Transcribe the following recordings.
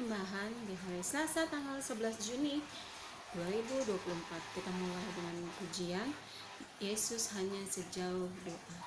penyembahan di hari Selasa tanggal 11 Juni 2024. Kita mulai dengan pujian Yesus hanya sejauh doa.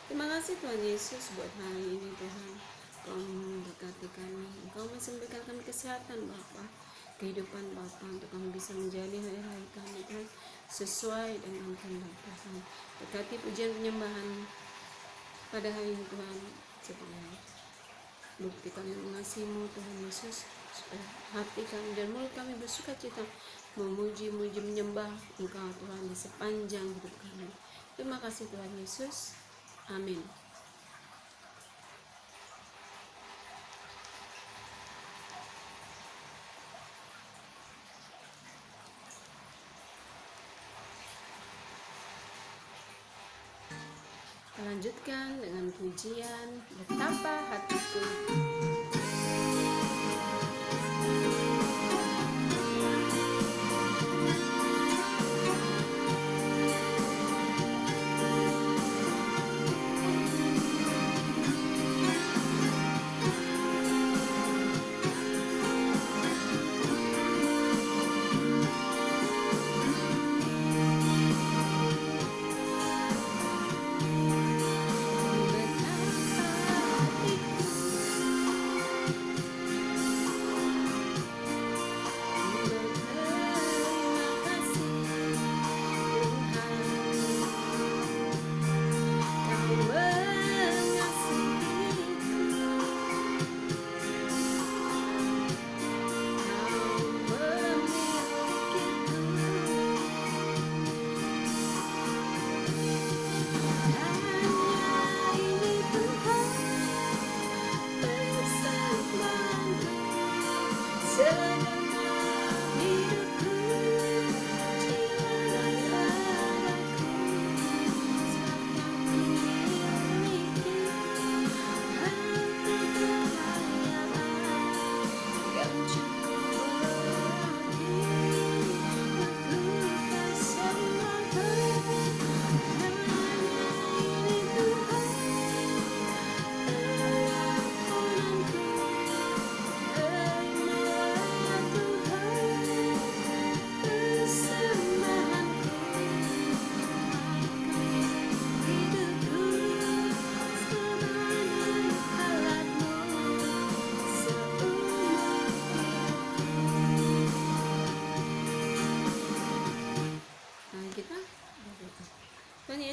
Terima kasih Tuhan Yesus buat hari ini Tuhan. Kau memberkati kami, Engkau masih memberikan kami kesehatan Bapa, kehidupan Bapa, untuk kami bisa menjalani hari-hari kami Tuhan sesuai dengan kehendak Tuhan. Berkati pujian penyembahan pada hari ini Tuhan, supaya bukti kami mengasihi-Mu Tuhan Yesus, supaya hati kami dan mulut kami bersuka cita memuji-muji menyembah Engkau Tuhan di sepanjang hidup kami. Terima kasih Tuhan Yesus. Amin. Kita lanjutkan dengan pujian Betapa Hatiku.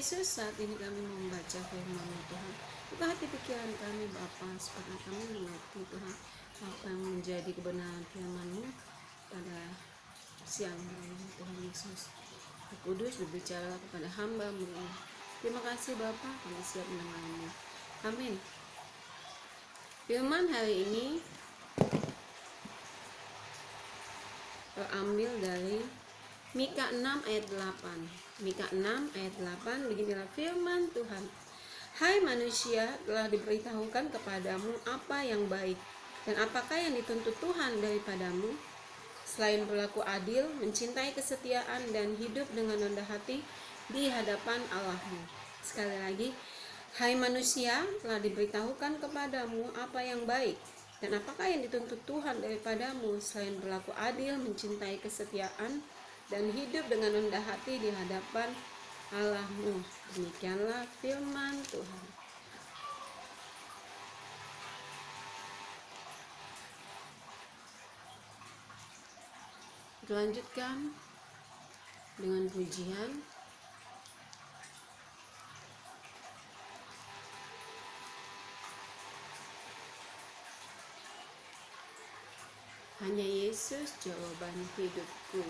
Yesus, saat ini kami membaca firman Tuhan. Buka hati pikiran kami Bapa, supaya kami mengerti Tuhan apa yang menjadi kebenaran firman-Mu pada siang hari ini Tuhan Yesus. Roh Kudus berbicara kepada hamba-Mu ini. Terima kasih Bapa, kami siap mendengarmu. Amin. Firman hari ini terambil dari Mika 6 ayat 8. Mika 6 ayat 8, beginilah firman Tuhan. Hai manusia, telah diberitahukan kepadamu apa yang baik, dan apakah yang dituntut Tuhan daripadamu, selain berlaku adil, mencintai kesetiaan, dan hidup dengan rendah hati di hadapan Allahmu. Sekali lagi, hai manusia, telah diberitahukan kepadamu apa yang baik, dan apakah yang dituntut Tuhan daripadamu, selain berlaku adil, mencintai kesetiaan, dan hidup dengan rendah hati di hadapan Allahmu. Demikianlah firman Tuhan. Lanjutkan dengan pujian. Hanya Yesus jawaban hidupku.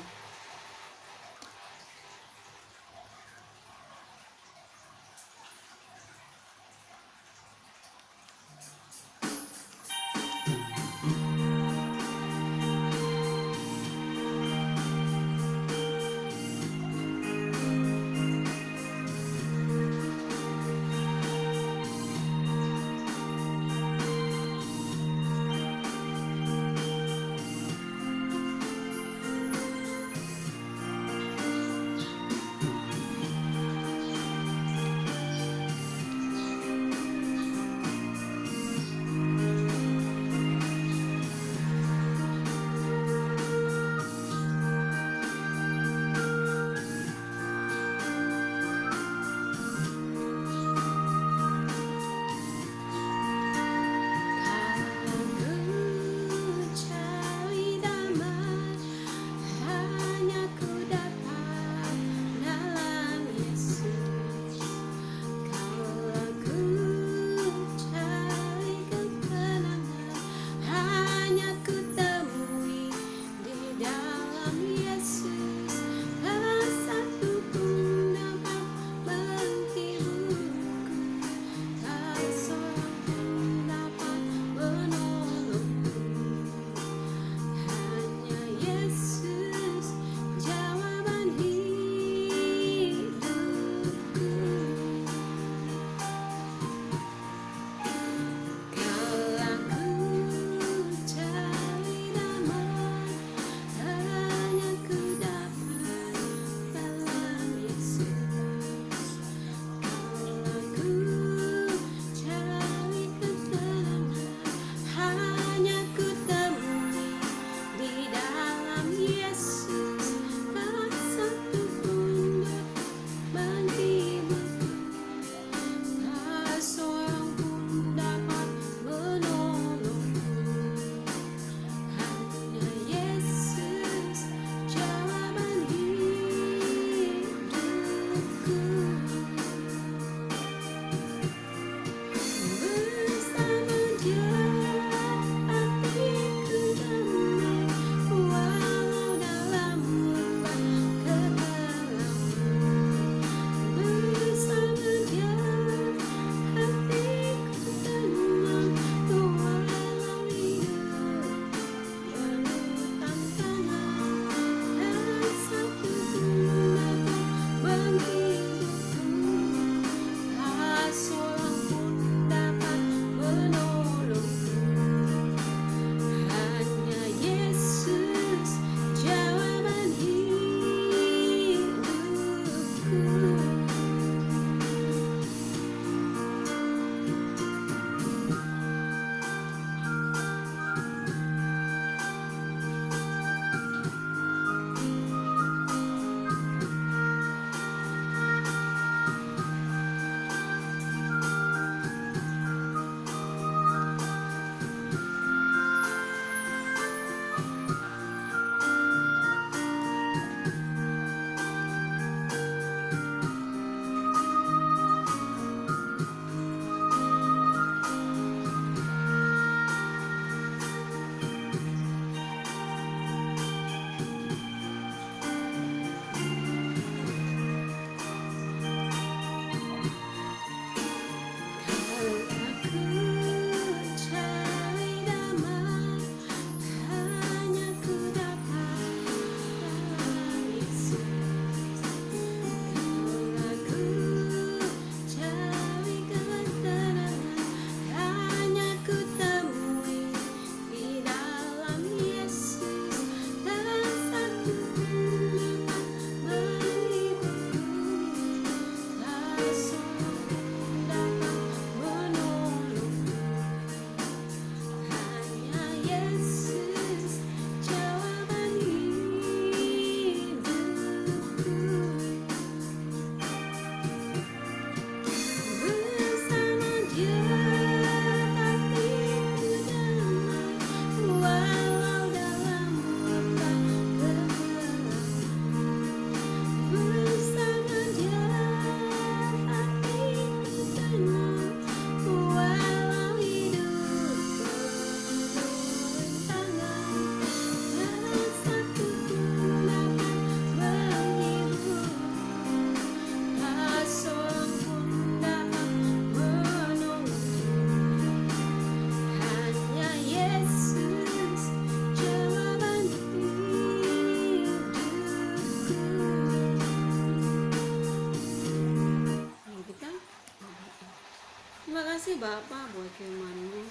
kasih Bapa buat firman-Mu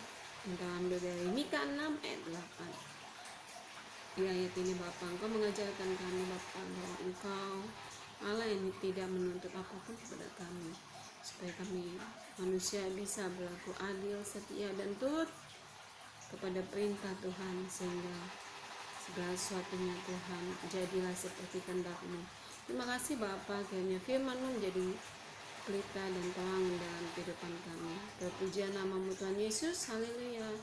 dalam dari Mika 6 ayat 8. Di ayat ini Bapa, Engkau mengajarkan kami Bapa bahwa Engkau Allah yang tidak menuntut apapun kepada kami, supaya kami manusia bisa berlaku adil, setia, dan turut kepada perintah Tuhan, sehingga segala sesuatunya Tuhan jadilah seperti kehendak-Mu. Terima kasih Bapa, kiranya firman-Mu menjadi pelita dan terang dalam kehidupan kami. Terpujian nama-Mu Tuhan Yesus, haleluya,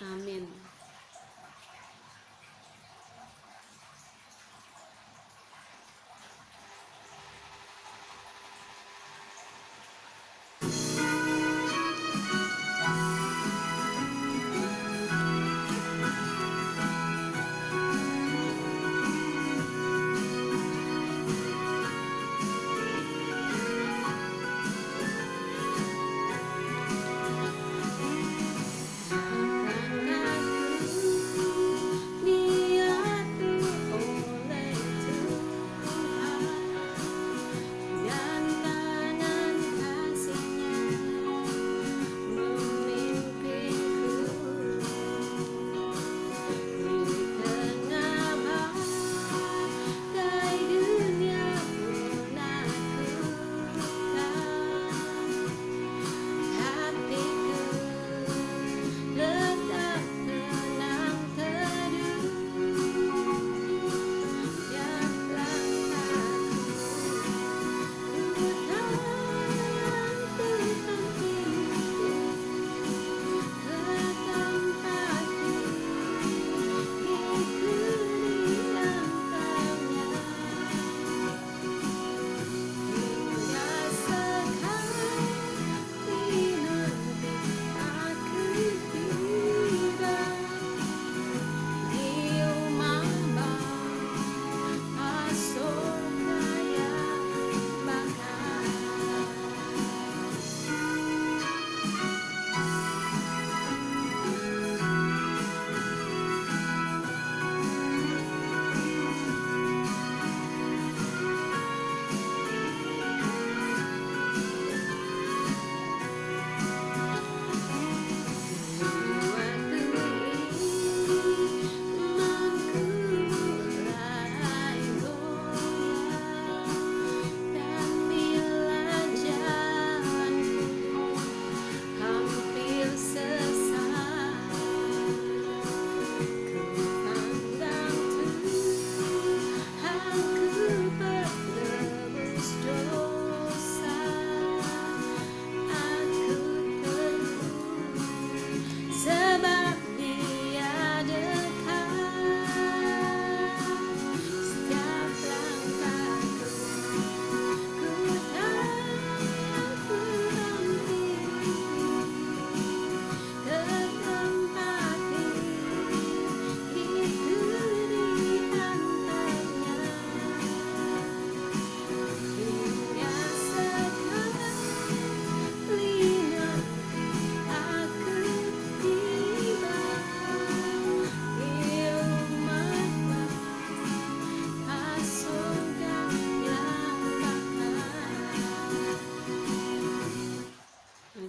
amin.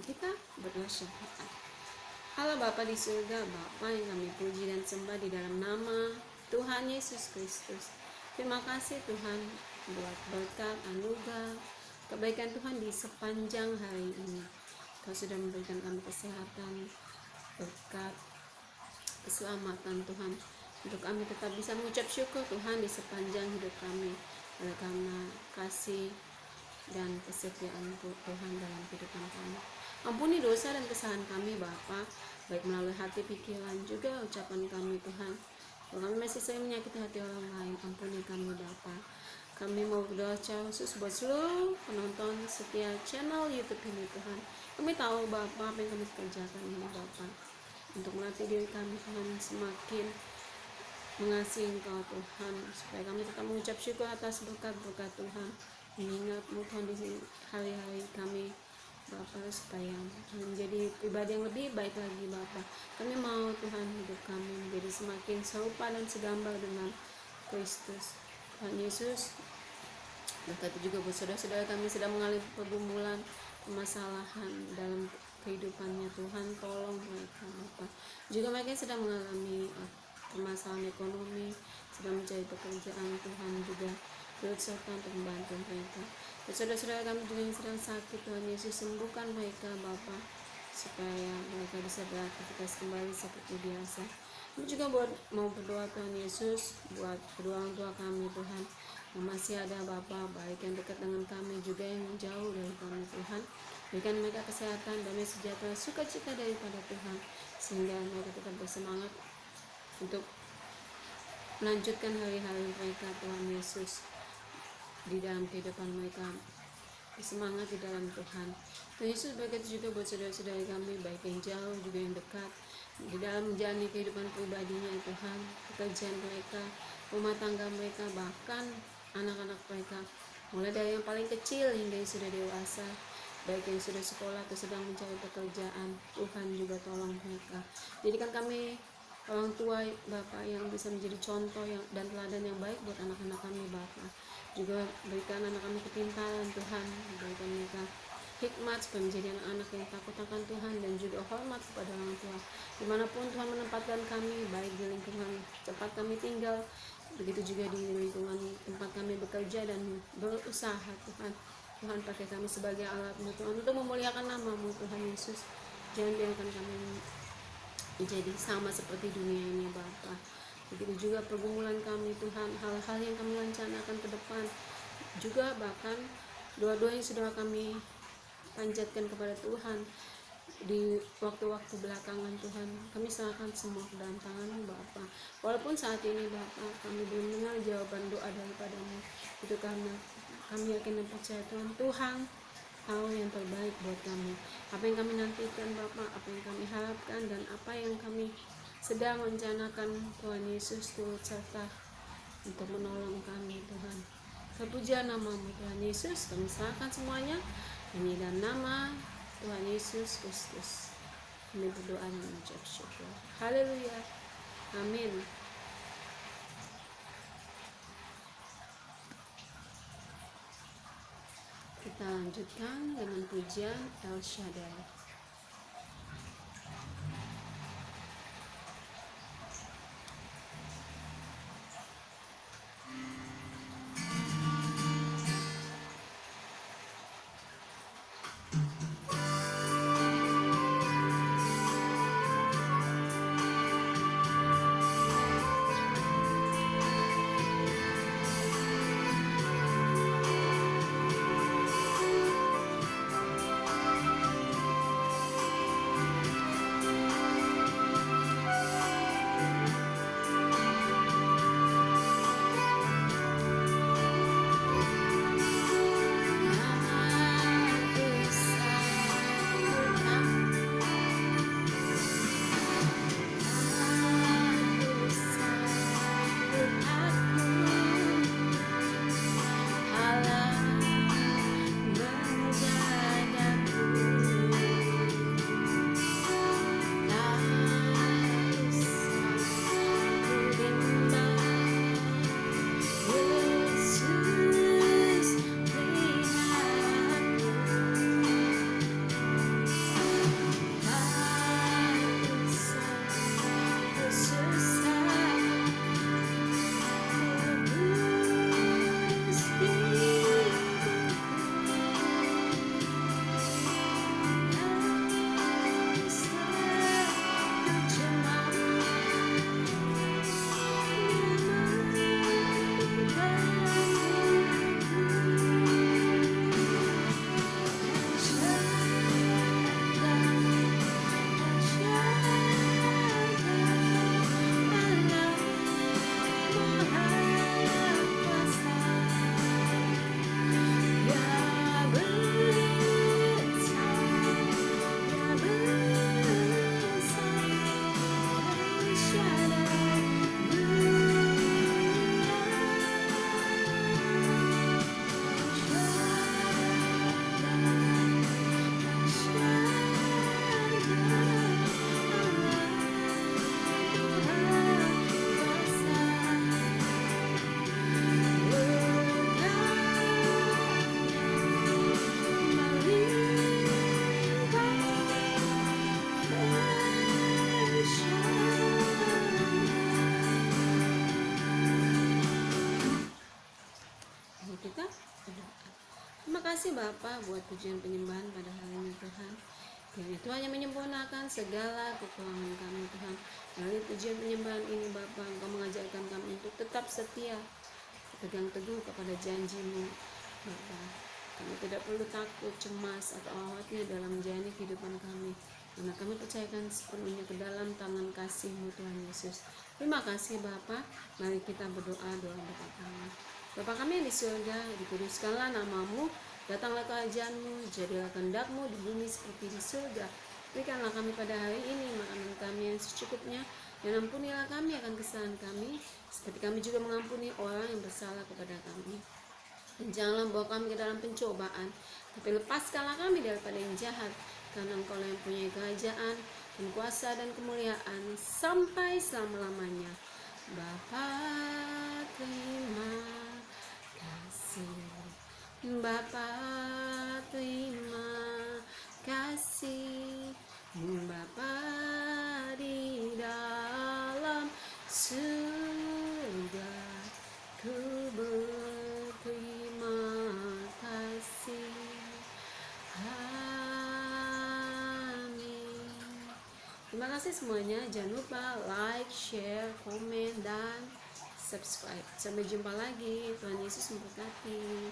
Kita berdoa. Allah Bapa di surga, Bapa yang kami puji dan sembah di dalam nama Tuhan Yesus Kristus. Terima kasih Tuhan buat berkat, anugerah, kebaikan Tuhan di sepanjang hari ini. Kau sudah memberikan kami kesehatan, berkat, keselamatan Tuhan, untuk kami tetap bisa mengucap syukur Tuhan di sepanjang hidup kami, oleh karena kasih dan kesetiaan Tuhan dalam kehidupan kami. Ampuni dosa dan kesalahan kami Bapa, baik melalui hati, pikiran, juga ucapan kami Tuhan. Kalau kami masih sering menyakiti hati orang lain, ampuni kami Bapa. Kami mau berdoa secara khusus buat seluruh penonton setiap channel YouTube ini Tuhan. Kami tahu Bapa apa yang kami kerjakan ini Bapa, untuk melatih diri kami Tuhan semakin mengasihi Engkau Tuhan, supaya kami tetap mengucap syukur atas berkat-berkat Tuhan, mengingat-Mu Tuhan di hari-hari kami Bapa, supaya menjadi pribadi yang lebih baik lagi Bapa. Kami mau Tuhan hidup kami menjadi semakin serupa dan segambar dengan Kristus. Tuhan Yesus, berkati juga buat saudara-saudara kami sedang mengalami pergumulan, permasalahan dalam kehidupannya Tuhan, tolong mereka Bapa. Juga mereka yang sedang mengalami permasalahan ekonomi, sedang mencari pekerjaan, Tuhan juga turut serta untuk membantu mereka. Dan saudara-saudara kami juga yang sedang sakit, Tuhan Yesus sembuhkan mereka Bapa, supaya mereka bisa beraktivitas kembali seperti biasa. Kami juga mau berdoa Tuhan Yesus buat kedua orang tua kami Tuhan, yang masih ada Bapa, baik yang dekat dengan kami juga yang jauh dari kami Tuhan. Berikan mereka kesehatan, damai sejahtera, sukacita daripada Tuhan, sehingga mereka tetap bersemangat untuk melanjutkan hari-hari mereka Tuhan Yesus di dalam kehidupan mereka, bersemangat di dalam Tuhan. Tuhan Yesus berkati juga buat saudara-saudara kami, baik yang jauh juga yang dekat, di dalam menjalani kehidupan pribadinya Tuhan, pekerjaan mereka, rumah tangga mereka, bahkan anak-anak mereka, mulai dari yang paling kecil hingga yang sudah dewasa, baik yang sudah sekolah atau sedang mencari pekerjaan. Tuhan juga tolong mereka. Jadikan kami orang tua Bapak yang bisa menjadi contoh dan teladan yang baik buat anak-anak kami Bapak. Juga berikan anak kami kepintaran Tuhan, berikan mereka hikmat supaya menjadi anak-anak yang takut akan Tuhan dan juga hormat kepada orang tua. Dimanapun Tuhan menempatkan kami, baik di lingkungan tempat kami tinggal, begitu juga di lingkungan tempat kami bekerja dan berusaha Tuhan. Tuhan pakai kami sebagai alat-Mu Tuhan untuk memuliakan nama-Mu Tuhan Yesus. Jangan biarkan kami menjadi sama seperti dunia ini Bapa. Begitu juga pergumulan kami Tuhan, hal-hal yang kami rencanakan ke depan, juga bahkan doa-doa yang sudah kami panjatkan kepada Tuhan di waktu-waktu belakangan Tuhan, kami serahkan semua ke dalam tangan-Mu Bapa. Walaupun saat ini Bapa kami belum mendengar jawaban doa daripada-Mu, itu karena kami yakin dan percaya Tuhan tahu yang terbaik buat kami, apa yang kami nantikan Bapa, apa yang kami harapkan, dan apa yang kami sedang rencanakan. Tuhan Yesus turut serta untuk menolong kami Tuhan. Terpujilah nama-Mu Tuhan Yesus, kami serahkan semuanya ini dalam nama Tuhan Yesus Kristus. Kami berdoa dan mengucap syukur. Haleluya. Amin. Kita lanjutkan dengan pujian El Shaddai. kita berdoa. Terima kasih Bapa buat pujian penyembahan pada hari ini Tuhan. Kiranya Tuhan yang menyempurnakan segala kekurangan kami Tuhan. Melalui pujian penyembahan ini Bapa, Engkau mengajarkan kami untuk tetap setia, pegang teguh kepada janji-Mu Bapa. Kami tidak perlu takut, cemas, atau khawatir dalam menjalani kehidupan kami, karena kami percayakan sepenuhnya ke dalam tangan kasih-Mu Tuhan Yesus. Terima kasih Bapa. Mari kita berdoa doa Bapa kami. Bapa kami yang di surga, dikuduskanlah nama-Mu, datanglah kerajaan-Mu, jadilah kehendak-Mu di bumi seperti di surga. Berikanlah kami pada hari ini makanan kami yang secukupnya, dan ampunilah kami akan kesalahan kami, seperti kami juga mengampuni orang yang bersalah kepada kami. Dan janganlah bawa kami ke dalam pencobaan, tapi lepaskanlah kami daripada yang jahat, karena Engkau yang punya kerajaan dan kuasa dan kemuliaan sampai selama-lamanya. Bapa, terima kasih. Bapa, terima kasih. Bapa di dalam surga, ku berterima kasih. Amin. Terima kasih semuanya. Jangan lupa like, share, komen, dan subscribe. Sampai jumpa lagi. Tuhan Yesus memberkati.